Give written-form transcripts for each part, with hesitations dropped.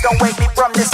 please don't wake me from this.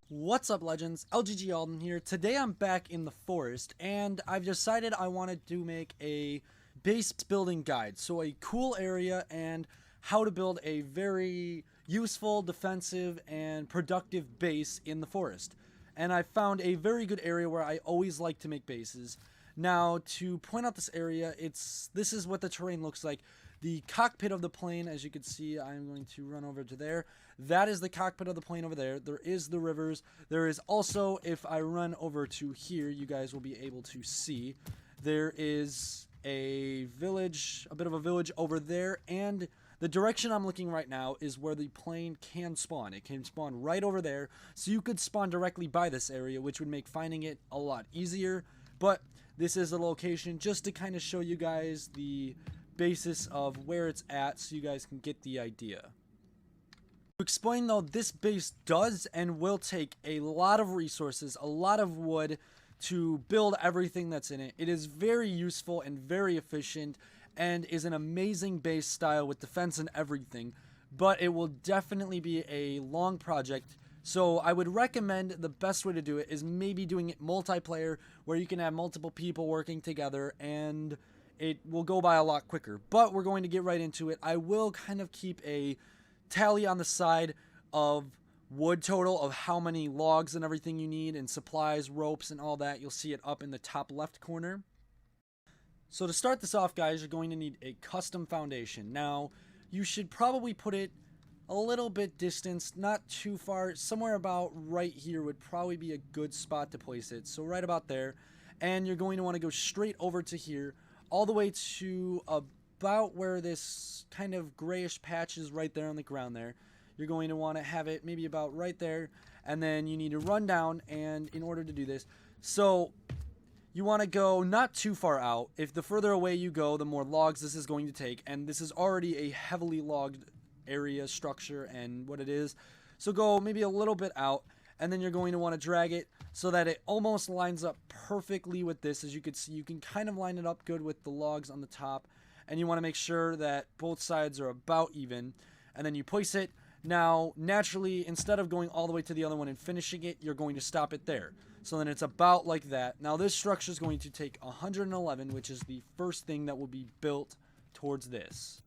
What's up, legends? LGG Alden here. Today I'm back in the forest, and I've decided I wanted to make a base building guide. So a cool area and how to build a very useful, defensive, and productive base in the forest. And I found a very good area where I always like to make bases. Now, to point out this area, this is what the terrain looks like. The cockpit of the plane, as you can see, I'm going to run over to there. That is the cockpit of the plane over there. There is the rivers. There is also, if I run over to here, you guys will be able to see, there is a village, a bit of a village over there, and the direction I'm looking right now is where the plane can spawn. It can spawn right over there, so you could spawn directly by this area, which would make finding it a lot easier. But this is the location just to kind of show you guys the basis of where it's at so you guys can get the idea. To explain though, this base does and will take a lot of resources, a lot of wood to build everything that's in it. It is very useful and very efficient and is an amazing base style with defense and everything, but it will definitely be a long project. So I would recommend the best way to do it is maybe doing it multiplayer, where you can have multiple people working together and it will go by a lot quicker. But we're going to get right into it. I will kind of keep a tally on the side of wood total, of how many logs and everything you need, and supplies, ropes, and all that. You'll see it up in the top left corner. So to start this off, guys, you're going to need a custom foundation. Now, you should probably put it a little bit distanced, not too far. Somewhere about right here would probably be a good spot to place it. So right about there. And you're going to want to go straight over to here, all the way to about where this kind of grayish patch is right there on the ground there. You're going to want to have it maybe about right there. And then you need to run down, and in order to do this, so you want to go not too far out. If the further away you go, the more logs this is going to take. And this is already a heavily logged area structure and what it is. So go maybe a little bit out, and then you're going to want to drag it so that it almost lines up perfectly with this. As you can see, you can kind of line it up good with the logs on the top, and you want to make sure that both sides are about even, and then you place it. Now, naturally, instead of going all the way to the other one and finishing it, you're going to stop it there. So then it's about like that. Now, this structure is going to take 111, which is the first thing that will be built towards this.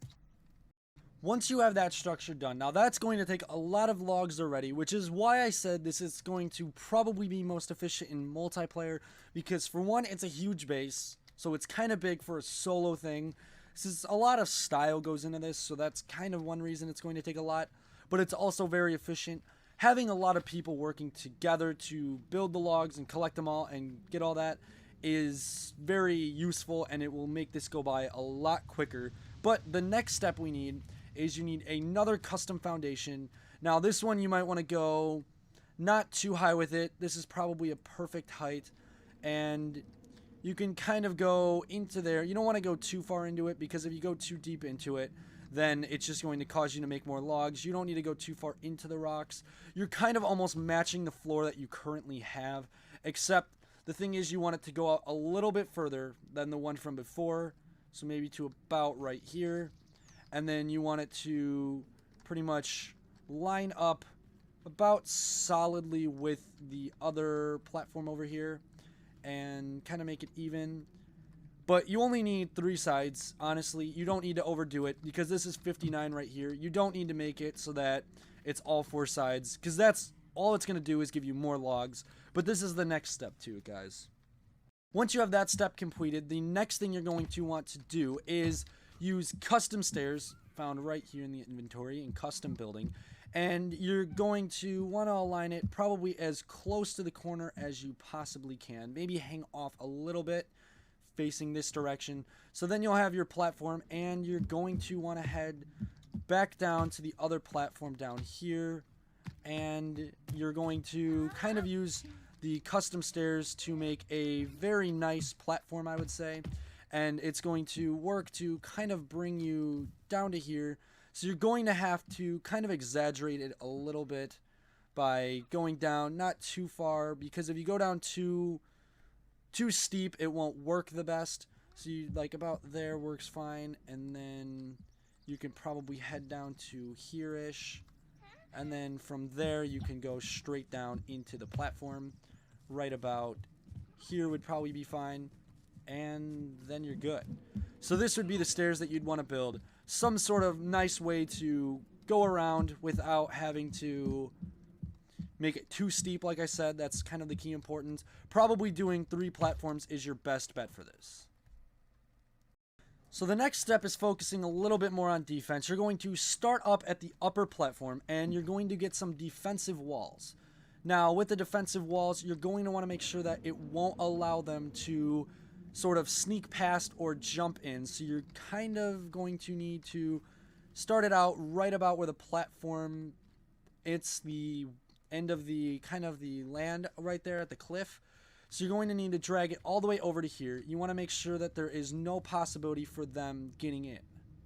Once you have that structure done, now that's going to take a lot of logs already, which is why I said this is going to probably be most efficient in multiplayer, because for one, it's a huge base, so it's kind of big for a solo thing. This is a lot of style goes into this, so that's kind of one reason it's going to take a lot, but it's also very efficient. Having a lot of people working together to build the logs and collect them all and get all that is very useful, and it will make this go by a lot quicker. But the next step we need is you need another custom foundation. Now this one you might want to go not too high with it. This is probably a perfect height, and you can kind of go into there. You don't want to go too far into it, because if you go too deep into it, then it's just going to cause you to make more logs. You don't need to go too far into the rocks. You're kind of almost matching the floor that you currently have, except the thing is you want it to go out a little bit further than the one from before, so maybe to about right here. And then you want it to pretty much line up about solidly with the other platform over here and kind of make it even. But you only need 3 sides, honestly. You don't need to overdo it, because this is 59 right here. You don't need to make it so that it's all 4 sides, because that's all it's going to do is give you more logs. But this is the next step to it, guys. Once you have that step completed, the next thing you're going to want to do is use custom stairs, found right here in the inventory, in custom building, and you're going to want to align it probably as close to the corner as you possibly can. Maybe hang off a little bit facing this direction. So then you'll have your platform, and you're going to want to head back down to the other platform down here, and you're going to kind of use the custom stairs to make a very nice platform, I would say. And it's going to work to kind of bring you down to here. So you're going to have to kind of exaggerate it a little bit by going down not too far, because if you go down too steep, it won't work the best. So you, like about there works fine, and then you can probably head down to here-ish, and then from there you can go straight down into the platform. Right about here would probably be fine, and then you're good. So this would be the stairs that you'd want to build. Some sort of nice way to go around without having to make it too steep. Like I said, that's kind of the key importance. Probably doing 3 platforms is your best bet for this. So the next step is focusing a little bit more on defense. You're going to start up at the upper platform, and you're going to get some defensive walls. Now, with the defensive walls, you're going to want to make sure that it won't allow them to sort of sneak past or jump in. So you're kind of going to need to start it out right about where the platform, it's the end of the kind of the land right there at the cliff. So you're going to need to drag it all the way over to here. You want to make sure that there is no possibility for them getting in.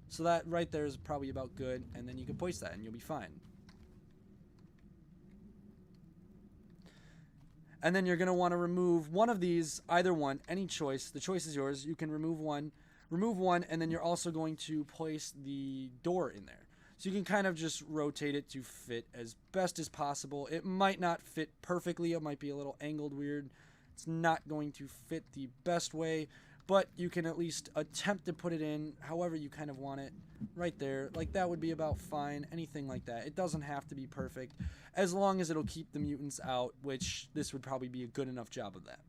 So that right there is probably about good, and then you can place that and you'll be fine. And then you're going to want to remove one of these, either one, any choice. The choice is yours. You can remove one, and then you're also going to place the door in there. So you can kind of just rotate it to fit as best as possible. It might not fit perfectly. It might be a little angled weird. It's not going to fit the best way, but you can at least attempt to put it in however you kind of want it. Right there, like that would be about fine. Anything like that. It doesn't have to be perfect, as long as it'll keep the mutants out, which this would probably be a good enough job of that.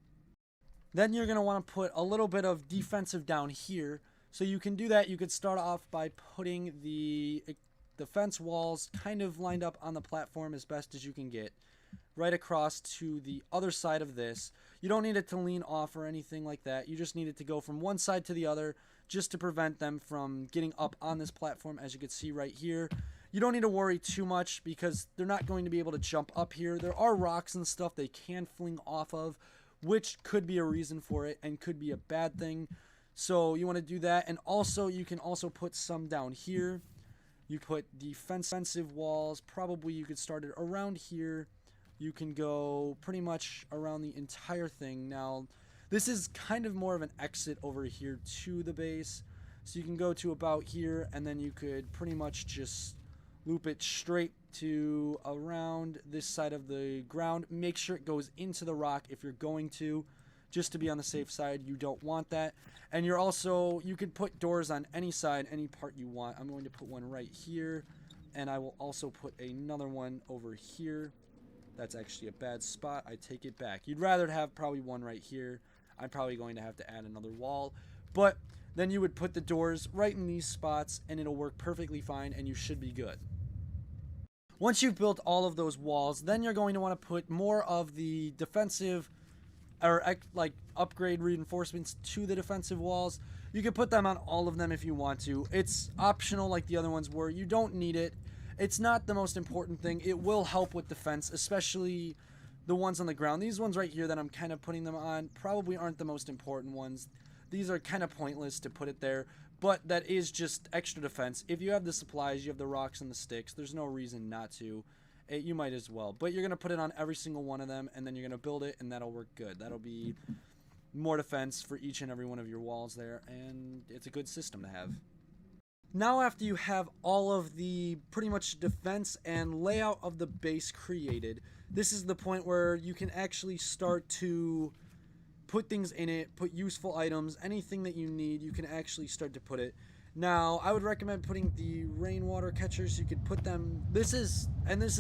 Then you're going to want to put a little bit of defensive down here. So you can do that. You could start off by putting the fence walls kind of lined up on the platform as best as you can get, right across to the other side of this. You don't need it to lean off or anything like that. You just need it to go from one side to the other, just to prevent them from getting up on this platform, as you can see right here. You don't need to worry too much because they're not going to be able to jump up here. There are rocks and stuff they can fling off of, which could be a reason for it and could be a bad thing. So you want to do that. And also you can also put some down here. You put defensive walls. Probably you could start it around here. You can go pretty much around the entire thing. Now, this is kind of more of an exit over here to the base. So you can go to about here, and then you could pretty much just loop it straight to around this side of the ground. Make sure it goes into the rock if you're going to, just to be on the safe side. You don't want that. And you're also, you could put doors on any side, any part you want. I'm going to put one right here, and I will also put another one over here. That's actually a bad spot. I take it back. You'd rather have probably one right here. I'm probably going to have to add another wall, but then you would put the doors right in these spots and it'll work perfectly fine and you should be good. Once you've built all of those walls, then you're going to want to put more of the defensive or like upgrade reinforcements to the defensive walls. You can put them on all of them if you want to. It's optional like the other ones were. You don't need it. It's not the most important thing. It will help with defense, especially the ones on the ground. These ones right here that I'm kind of putting them on probably aren't the most important ones. These are kind of pointless to put it there, but that is just extra defense. If you have the supplies, you have the rocks and the sticks, there's no reason not to. You might as well. But you're going to put it on every single one of them, and then you're going to build it, and that'll work good. That'll be more defense for each and every one of your walls there, and it's a good system to have. Now after you have all of the pretty much defense and layout of the base created, this is the point where you can actually start to put things in it, put useful items, anything that you need, you can actually start to put it. Now, I would recommend putting the rainwater catchers. You could put them, this is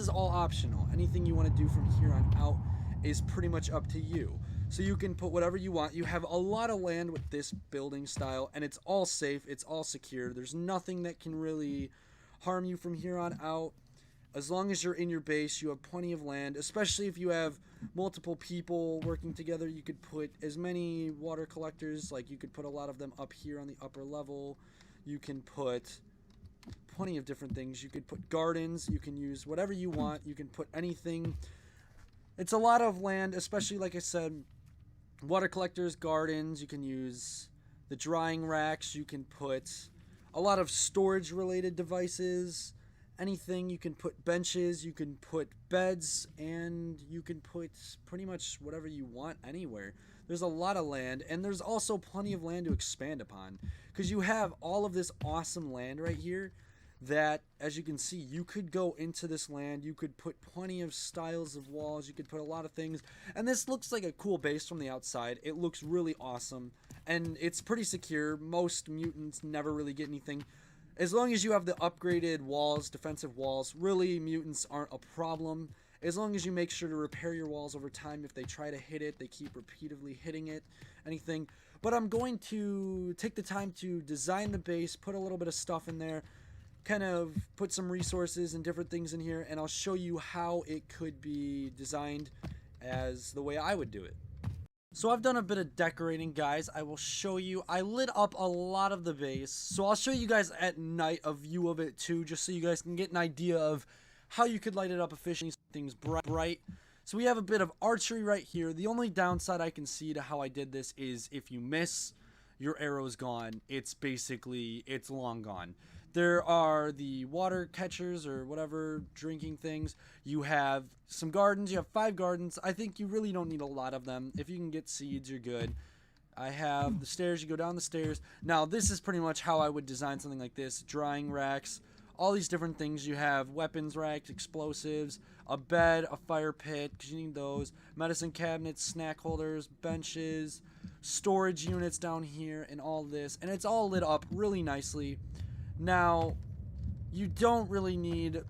all optional. Anything you want to do from here on out is pretty much up to you. So you can put whatever you want. You have a lot of land with this building style, and it's all safe, it's all secure. There's nothing that can really harm you from here on out. As long as you're in your base, you have plenty of land, especially if you have multiple people working together. You could put as many water collectors, like you could put a lot of them up here on the upper level. You can put plenty of different things. You could put gardens. You can use whatever you want. You can put anything. It's a lot of land, especially like I said, water collectors, gardens. You can use the drying racks. You can put a lot of storage related devices. Anything. You can put benches, you can put beds, and you can put pretty much whatever you want anywhere. There's a lot of land, and there's also plenty of land to expand upon, because you have all of this awesome land right here that, as you can see, you could go into this land, you could put plenty of styles of walls, you could put a lot of things, and this looks like a cool base from the outside. It looks really awesome, and it's pretty secure. Most mutants never really get anything. As long as you have the upgraded walls, defensive walls, really mutants aren't a problem. As long as you make sure to repair your walls over time. If they try to hit it, they keep repeatedly hitting it, anything. But I'm going to take the time to design the base, put a little bit of stuff in there, kind of put some resources and different things in here, and I'll show you how it could be designed as the way I would do it. So I've done a bit of decorating, guys. I will show you. I lit up a lot of the base, so I'll show you guys at night a view of it too, just so you guys can get an idea of how you could light it up efficiently, things bright. So we have a bit of archery right here. The only downside I can see to how I did this is if you miss, your arrow is gone. It's long gone. There are the water catchers or whatever drinking things. You have some gardens. You have 5 gardens. I think you really don't need a lot of them. If you can get seeds, you're good. I have the stairs. You go down the stairs. Now, this is pretty much how I would design something like this. Drying racks, all these different things. You have weapons racks, explosives, a bed, a fire pit, because you need those, medicine cabinets, snack holders, benches, storage units down here, and all this. And it's all lit up really nicely. Now, you don't really need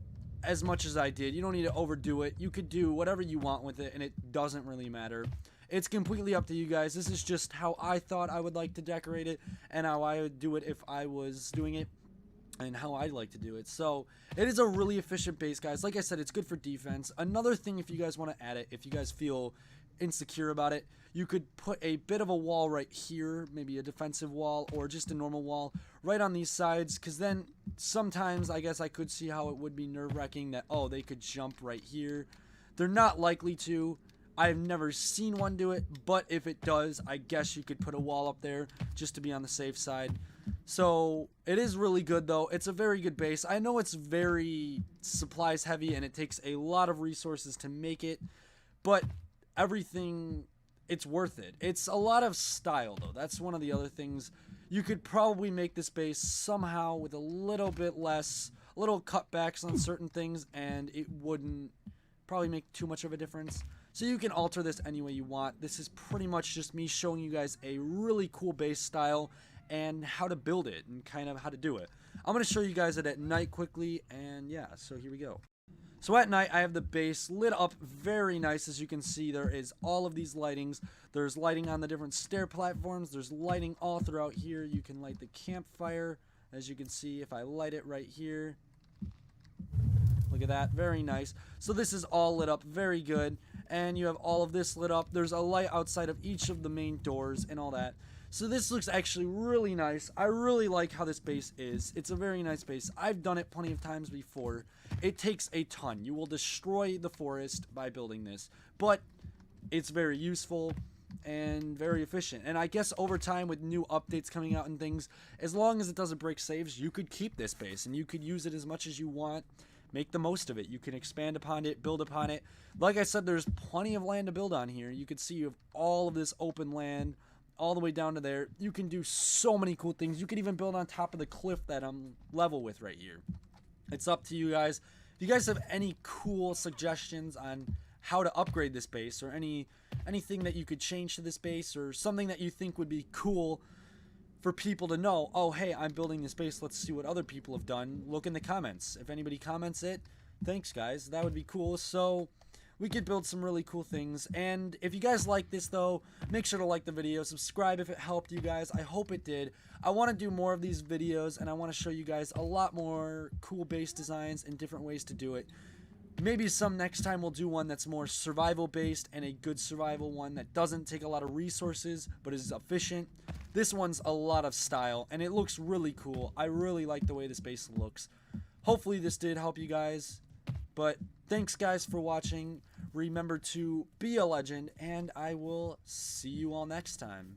as much as I did. You don't need to overdo it. You could do whatever you want with it, and it doesn't really matter. It's completely up to you guys. This is just how I thought I would like to decorate it, and how I would do it if I was doing it, and how I'd like to do it. So, it is a really efficient base, guys. Like I said, it's good for defense. Another thing, if you guys want to add it, if you guys feel insecure about it, you could put a bit of a wall right here, maybe a defensive wall or just a normal wall right on these sides, because then sometimes I guess I could see how it would be nerve-wracking that, oh, they could jump right here. They're not likely to. I've never seen one do it, but if it does, I guess you could put a wall up there just to be on the safe side. So it is really good, though. It's a very good base. I know it's very supplies heavy and it takes a lot of resources to make it, but everything, it's worth it. It's a lot of style, though. That's one of the other things. You could probably make this base somehow with a little bit less, little cutbacks on certain things, and it wouldn't probably make too much of a difference. So you can alter this any way you want. This is pretty much just me showing you guys a really cool base style and how to build it and kind of how to do it. I'm going to show you guys it at night quickly, and yeah, so here we go. So at night, I have the base lit up very nice. As you can see, there is all of these lightings. There's lighting on the different stair platforms. There's lighting all throughout here. You can light the campfire, as you can see, if I light it right here. Look at that, very nice. So this is all lit up, very good. And you have all of this lit up. There's a light outside of each of the main doors and all that. So this looks actually really nice. I really like how this base is. It's a very nice base. I've done it plenty of times before. It takes a ton. You will destroy the forest by building this, but it's very useful and very efficient. And I guess over time, with new updates coming out and things, as long as it doesn't break saves, you could keep this base and you could use it as much as you want. Make the most of it. You can expand upon it, build upon it. Like I said, there's plenty of land to build on here. You can see you have all of this open land all the way down to there. You can do so many cool things. You could even build on top of the cliff that I'm level with right here. It's up to you guys. If you guys have any cool suggestions on how to upgrade this base, or anything that you could change to this base, or something that you think would be cool for people to know, oh hey, I'm building this base, let's see what other people have done, look in the comments. If anybody comments it, thanks guys, that would be cool. So we could build some really cool things. And if you guys like this, though, make sure to like the video, subscribe if it helped you guys. I hope it did. I want to do more of these videos, and I want to show you guys a lot more cool base designs and different ways to do it. Maybe some next time we'll do one that's more survival based, and a good survival one that doesn't take a lot of resources but is efficient. This one's a lot of style, and it looks really cool. I really like the way this base looks. Hopefully this did help you guys. But thanks guys for watching. Remember to be a legend, and I will see you all next time.